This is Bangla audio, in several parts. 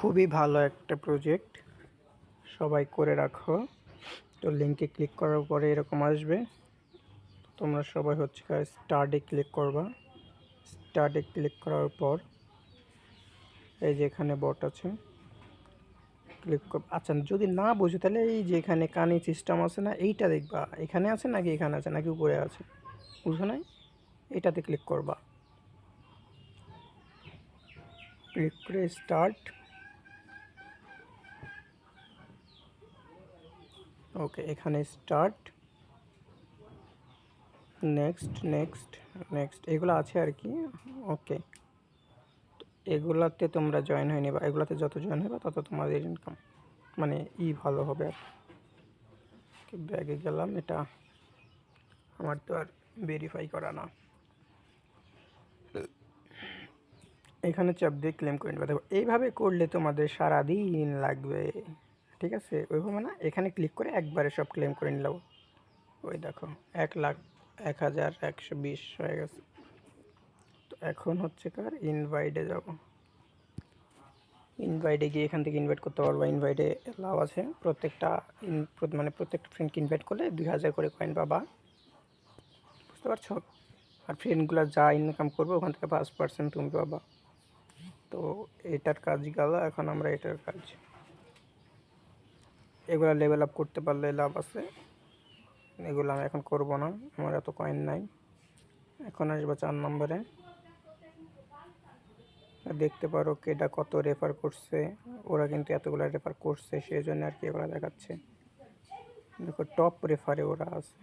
খুবই ভালো একটা প্রজেক্ট, সবাই করে রাখো। তো লিঙ্কে ক্লিক করার পরে এরকম আসবে। তোমরা সবাই হচ্ছে স্টার্টে ক্লিক করবা। স্টার্টে ক্লিক করার পর এই যে এখানে বট আছে, ক্লিক কর। আচ্ছা, যদি না বুঝো তাহলে এই যে এখানে কানি সিস্টেম আছে না, এইটা দেখবা এখানে আছে নাকি এখানে আছে নাকি উপরে আছে, বুঝো নাই? এটাতে ক্লিক করবা। ক্লিক করে স্টার্ট। ওকে, এখানে স্টার্ট, নেক্সট নেক্সট নেক্সট এগুলো আছে আর কি। ওকে, এগুলাতে তোমরা জয়েন হয়ে নেবা। এগুলাতে যত জয়েন হবে তত তোমাদের ইনকাম মানে ভালো হবে আর কি। ব্যাগে গেলাম, এটা আমার তো আর ভেরিফাই করা না। এখানে চাপ দিয়ে ক্লেম করে নেবে। দেখো এইভাবে করলে তোমাদের সারাদিন লাগবে, ঠিক আছে? ওইভাবে না, এখানে ক্লিক করে একবারে সব ক্লেম করে নিলাম। ওই দেখো 1,01,120 হয়ে গেছে। তো এখন হচ্ছে ইনভাইটে যাব। ইনভাইটে গিয়ে এখান থেকে ইনভাইট করতে পারবা। ইনভাইটে লাভ আছে, প্রত্যেকটা প্রত্যেকটা ফ্রেন্ডকে ইনভাইট করলে 2,000 করে কয়েন পাবা, বুঝতে পারছো? আর ফ্রেন্ডগুলো যা ইনকাম করবে ওখান থেকে 5% তুমি পাবা। তো এটার কাজ গেল, এখন আমরা এটার কাজ, এগুলো লেভেল আপ করতে পারলে লাভ আছে। এগুলো আমি এখন করব না, আমার এত কয়েন নাই। এখন আসবো 4 নম্বরে। দেখতে পারো কেটা কত রেফার করছে। ওরা কিন্তু এতগুলো রেফার করছে, সেই জন্য আর কি এগুলো দেখাচ্ছে। দেখো টপ রেফারে ওরা আছে,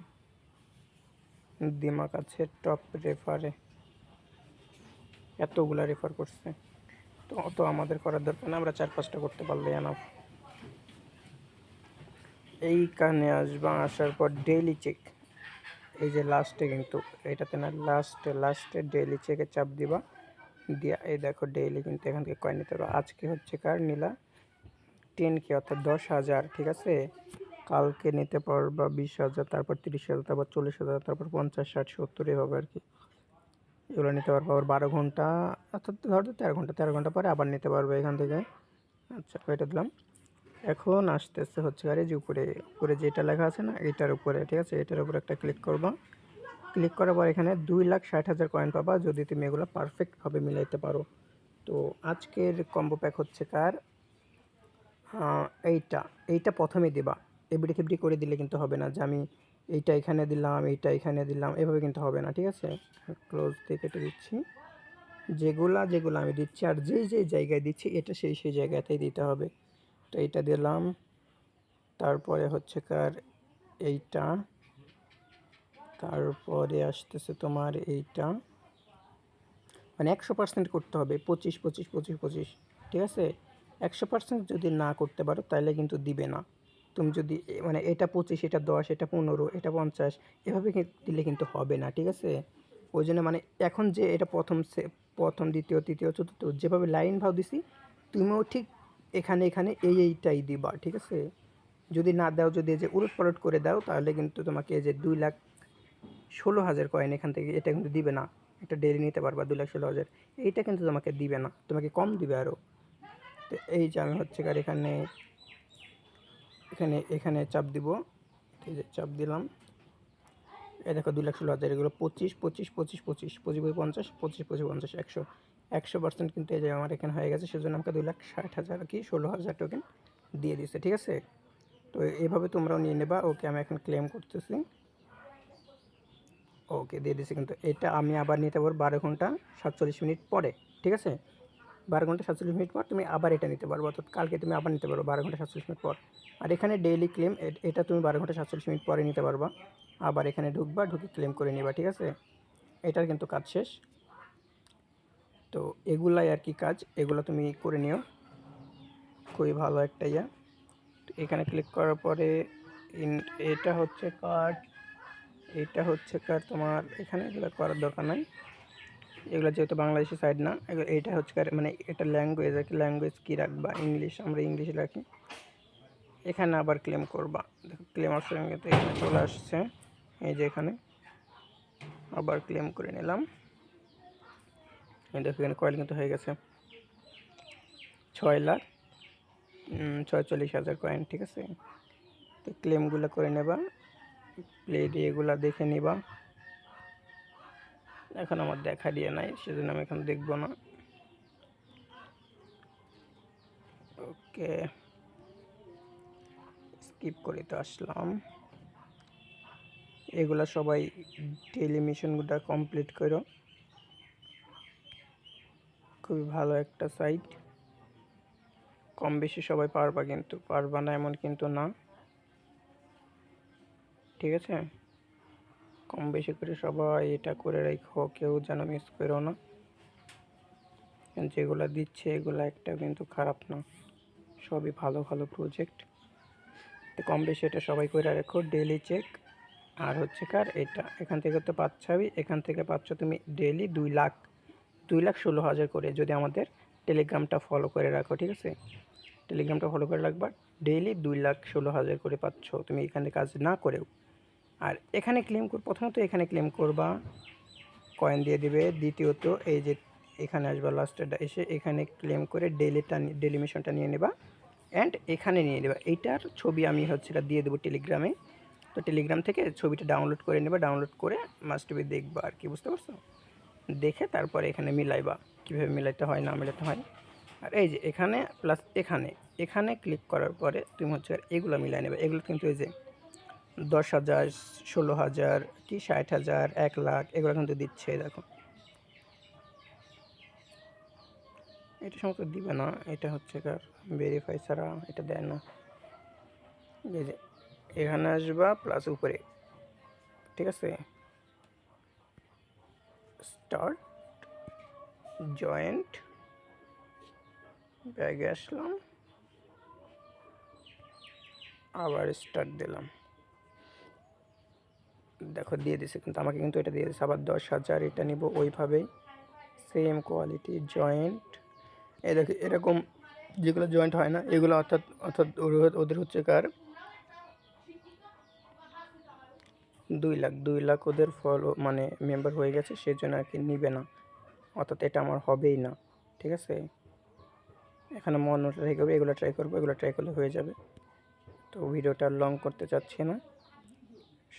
দিমাগ আছে টপ রেফারে, এতগুলা রেফার করছে। তো অত আমাদের করার দরকার না, আমরা 4-5টা করতে পারলে এনাফ। এইখানে আসবা, আসার পর ডেইলি চেক, এই যে লাস্টে কিন্তু এটাতে না, লাস্টে ডেইলি চেকে চাপ দিবা। দিয়া এই দেখো ডেইলি কিন্তু এখান থেকে কয়েন নিতে পারো। আজকে হচ্ছে নিলা 10K অর্থাৎ 10,000, ঠিক আছে? কালকে নিতে পারবা 20,000, তারপর 30,000, তারপর 40,000, তারপর 50, 60, 70 এভাবে আর কি। এগুলো নিতে পারবো আবার 12 ঘন্টা, অর্থাৎ ধরো 13 ঘন্টা পরে আবার নিতে পারবে এখান থেকে। আচ্ছা, এটা দিলাম। এখন আসতেছে হচ্ছে যে উপরে উপরে যেটা লেখা আছে না, এটার উপরে, ঠিক আছে? এটার উপরে একটা ক্লিক করবা। ক্লিক করার পর এখানে 2,60,000 কয়েন পাবা যদি তুমি এগুলো পারফেক্টভাবে মিলাইতে পারো। তো আজকের কম্বো প্যাক হচ্ছে এইটা এইটা প্রথমে দিবা। এবিডি ফিবিডি করে দিলে কিন্তু হবে না, যে আমি এইটা এখানে দিলাম, এইটা এখানে দিলাম, এভাবে কিন্তু হবে না, ঠিক আছে? ক্লোজ দিয়ে কেটে দিচ্ছি। যেগুলা যেগুলো আমি দিচ্ছি আর যেই জায়গায় দিচ্ছি এটা সেই জায়গাতেই দিতে হবে। তো এইটা দিলাম, তারপরে হচ্ছে এইটা, তারপরে আসতেছে তোমার এইটা, মানে 100% করতে হবে, 25 25 25 25, ঠিক আছে? 100% যদি না করতে পারো তাহলে কিন্তু দিবে না। তুমি যদি মানে এটা 25, এটা 10, এটা 15, এটা 50, এভাবে দিলে কিন্তু হবে না, ঠিক আছে? ওই জন্য মানে এখন যে এটা প্রথম দ্বিতীয় তৃতীয় চতুর্থ যেভাবে লাইন ভাব দিছি, তুমিও ঠিক এখানে এখানে এইটাই দিবা, ঠিক আছে? যদি না দাও, যদি এই যে উলট পালট করে দাও, তাহলে কিন্তু তোমাকে এই যে 2,16,000 কয়েন এখান থেকে এটা কিন্তু দিবে না। একটা ডেইলি নিতে পারবা 2,16,000, এইটা কিন্তু তোমাকে দিবে না, তোমাকে কম দিবে আরও। তো এই যে আমি হচ্ছে এখানে এখানে এখানে চাপ দিব, এই যে চাপ দিলাম। এই দেখো 2,16,000, এগুলো 25 25 25 25 25 50 25 25 50 100% কিন্তু এই যে আমার এখানে হয়ে গেছে। সেজন্য আমাকে 2,60,000 কি 16,000 টোকেন দিয়ে দিচ্ছে, ঠিক আছে? তো এইভাবে তোমরাও নিয়ে নেবা। ওকে, আমি এখন ক্লেম করতেছি। ওকে, দিয়ে দিছি। কিন্তু এটা আমি আবার নিতে পারবো 12 ঘন্টা 47 মিনিট পরে, ঠিক আছে? 12 ঘন্টা 47 মিনিট পর তুমি আবার এটা নিতে পারবো, অর্থাৎ কালকে তুমি আবার নিতে পারবো 12 ঘন্টা 47 মিনিট পর। আর এখানে ডেইলি ক্লেম, এটা তুমি 12 ঘন্টা 47 মিনিট পরে নিতে পারবা। আবার এখানে ঢুকবা, ঢুকে ক্লেম করে নিবা, ঠিক আছে? এটার কিন্তু কাজ শেষ। তো এগুলাই আর কি কাজ, এগুলো তুমি করে নিও, খুবই ভালো একটা ইয়া। তো এখানে ক্লিক করার পরে এটা হচ্ছে তোমার এখানে এগুলো করার দরকার নাই। এগুলো যেহেতু বাংলাদেশি সাইড না, এইটা হচ্ছে মানে এটা ল্যাঙ্গুয়েজ আর কি, ল্যাঙ্গুয়েজ কী রাখবা, ইংলিশ, আমরা ইংলিশ রাখি। এখানে আবার ক্লেম করবা। দেখো ক্লেম অপশন কিন্তু এখানে চলে আসছে, এই যে এখানে আবার ক্লেম করে নিলাম। দেখো এখানে কয়েল কিন্তু হয়ে গেছে 6 লাখ 46,000 কয়েন, ঠিক আছে। তো ক্লেমগুলো করে নেবা, প্লে দিয়ে এগুলা দেখে নিবা। এখন আমার দেখা দিয়ে নাই, সেজন্য আমি এখন দেখবো না। ওকে, স্কিপ করে তো আসলাম। এগুলা সবাই ডেইলি মিশনগুলো কমপ্লিট করো, খুবই ভালো একটা সাইট। কম বেশি সবাই পারবা, কিন্তু পারবা না এমন কিন্তু না, ঠিক আছে। কম বেশি করে সবাই এটা করে রাখো, কেউ যেন মিস করো না। যেগুলো দিচ্ছে এগুলো একটা কিন্তু খারাপ না, সবই ভালো ভালো প্রজেক্ট। তো কম বেশি এটা সবাই করে রাখো, ডেইলি চেক। আর হচ্ছে কার এটা, এখান থেকে তো পাচ্ছাবি, এখান থেকে পাচ্ছ তুমি ডেইলি 2,16,000 করে, যদি আমাদের টেলিগ্রামটা ফলো করে রাখো, ঠিক আছে। টেলিগ্রামটা ফলো করে রাখবা, ডেইলি 2,16,000 করে পাচ্ছ তুমি এখানে কাজ না করেও। আর এখানে ক্লেম প্রথমত এখানে ক্লেম করবা, কয়েন দিয়ে দিবে। দ্বিতীয়ত এই যে এখানে আসবা, লাস্টেরটা এসে এখানে ক্লেম করে ডেইলি মিশনটা নিয়ে নেবা, অ্যান্ড এখানে নিয়ে নেবা। এইটার ছবি আমি হচ্ছে দিয়ে দেবো টেলিগ্রামে। তো টেলিগ্রাম থেকে ছবিটা ডাউনলোড করে নেবা, ডাউনলোড করে মাস্ট বি দেখবা আর কি, বুঝতে পারছো। দেখে তারপরে এখানে মিলাইবা, কীভাবে মিলাইতে হয় না মিলাতে হয়। আর এই যে এখানে প্লাস এখানে, এখানে ক্লিক করার পরে তুমি হচ্ছে আর এগুলো মিলাই নেবে। এগুলো কিন্তু এই যে 10,000, 16,000 কি 60,000, 1,00,000 এগুলো কিন্তু দিচ্ছে, দেখো। এটা সমস্ত দিবে না, এটা হচ্ছে কার ভেরিফাই ছাড়া এটা দেয় না। এই যে এখানে আসবা প্লাস উপরে, ঠিক আছে, স্টার্ট জয়েন্ট, ব্যাগে আসলাম, আবার স্টার্ট দিলাম, দেখো দিয়ে দিছে। কিন্তু আমাকে কিন্তু এটা দিয়ে দিচ্ছে। আবার 10,000 এটা নিব ওইভাবেই, সেম কোয়ালিটি জয়েন্ট। এই দেখো এরকম যেগুলো জয়েন্ট হয় না এগুলো, অর্থাৎ অর্থাৎ ওদের হচ্ছে কার 2,00,000 ওদের ফলো মানে মেম্বার হয়ে গেছে, সেই জন্য আর কি নিবে না, অর্থাৎ এটা আমার হবেই না, ঠিক আছে। এখানে মনে ট্রাই করবে, এগুলো ট্রাই করবো, এগুলো ট্রাই করলে হয়ে যাবে। তো ভিডিওটা লং করতে চাচ্ছি না,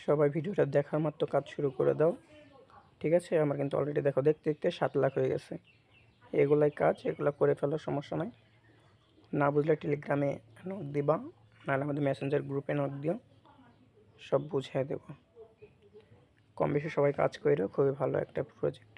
সবাই ভিডিওটা দেখার মাত্র কাজ শুরু করে দাও, ঠিক আছে। আমার কিন্তু অলরেডি দেখো দেখতে দেখতে 7,00,000 হয়ে গেছে। এগুলাই কাজ, এগুলো করে ফেলো, সমস্যা নাই। না বুঝলে টেলিগ্রামে নক দিবা, নাহলে আমাদের মেসেঞ্জার গ্রুপে নক দিও, সব বুঝিয়ে দেবো। কম বেশি সবাই কাজ করো, খুবই ভালো একটা প্রজেক্ট।